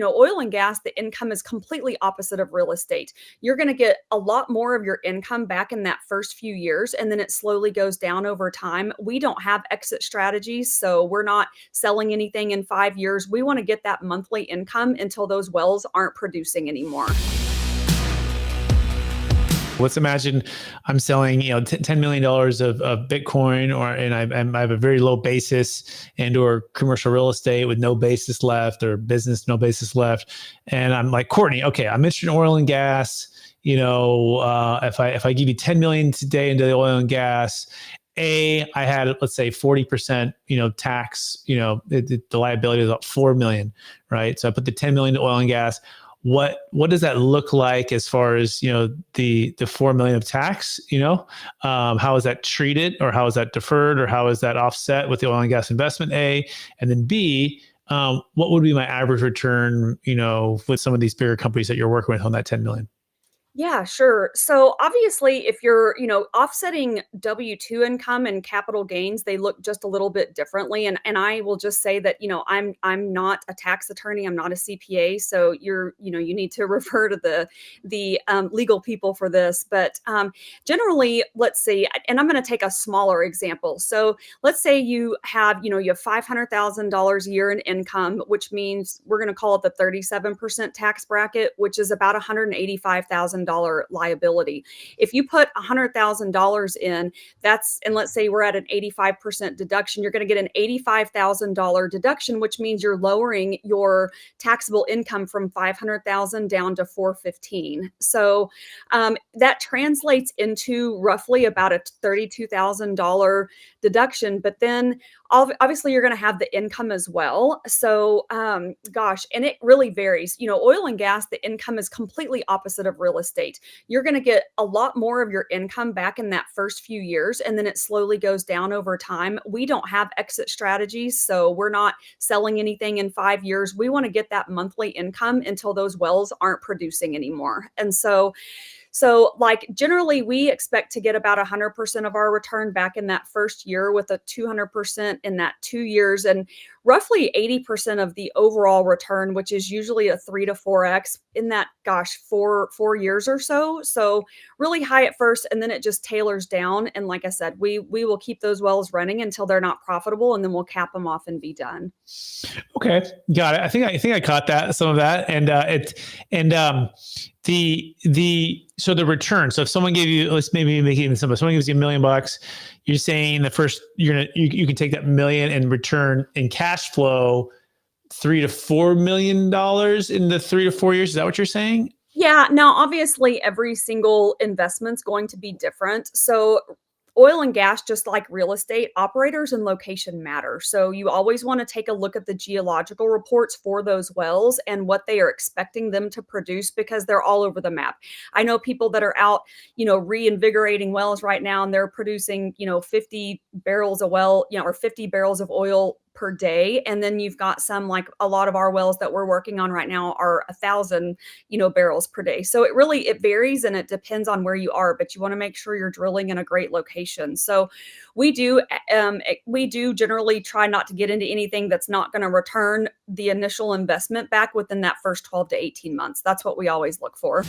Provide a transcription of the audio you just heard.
oil and gas, the income is completely opposite of real estate. You're going to get a lot more of your income back in that first few years, and then it slowly goes down over time. We don't have exit strategies, so we're not selling anything in 5 years. We want to get that monthly income until those wells aren't producing anymore. Let's imagine I'm selling, $10 million of Bitcoin, and I have a very low basis or commercial real estate with no basis left, or business, no basis left. And I'm like, Courtney, okay, I'm interested in oil and gas. If I give you 10 million today into the oil and gas, I had, let's say 40%, tax, the liability is about 4 million, right? So I put the 10 million to oil and gas. What does that look like as far as, the 4 million of tax, how is that treated, or how is that deferred, or how is that offset with the oil and gas investment, A? And then B, what would be my average return, with some of these bigger companies that you're working with on that 10 million? Yeah, sure. So obviously, if you're, offsetting W-2 income and capital gains, they look just a little bit differently. And I will just say that, I'm not a tax attorney, I'm not a CPA, so you need to refer to the legal people for this. But generally, let's see, and I'm going to take a smaller example. So let's say you have $500,000 a year in income, which means we're going to call it the 37% tax bracket, which is about $185,000 liability. If you put $100,000 in, and let's say we're at an 85% deduction, you're going to get an $85,000 deduction, which means you're lowering your taxable income from $500,000 down to $415,000. So that translates into roughly about a $32,000 deduction. But then obviously you're going to have the income as well. So, and it really varies. Oil and gas, the income is completely opposite of real estate. You're going to get a lot more of your income back in that first few years, and then it slowly goes down over time. We don't have exit strategies, so we're not selling anything in 5 years. We want to get that monthly income until those wells aren't producing anymore. And so like generally we expect to get about 100% of our return back in that first year, with a 200% in that 2 years, and roughly 80% of the overall return, which is usually a 3 to 4x in that, 4 years or so. So really high at first, and then it just tailors down. And like I said, we will keep those wells running until they're not profitable, and then we'll cap them off and be done. Okay, got it. I think I caught some of that, so the return. So if someone gave you, let's maybe make it even simple. Someone gives you $1 million. You're saying the first you can take that million and return in cash flow $3 to $4 million in the 3 to 4 years. Is that what you're saying? Yeah. Now, obviously, every single investment's going to be different. So oil and gas, just like real estate, operators and location matter. So you always want to take a look at the geological reports for those wells and what they are expecting them to produce, because they're all over the map. I know people that are out, reinvigorating wells right now, and they're producing, 50 barrels a well, or 50 barrels of oil per day. And then you've got some, like a lot of our wells that we're working on right now are 1,000, barrels per day. So it varies, and it depends on where you are, but you want to make sure you're drilling in a great location. So we do generally try not to get into anything that's not going to return the initial investment back within that first 12 to 18 months. That's what we always look for.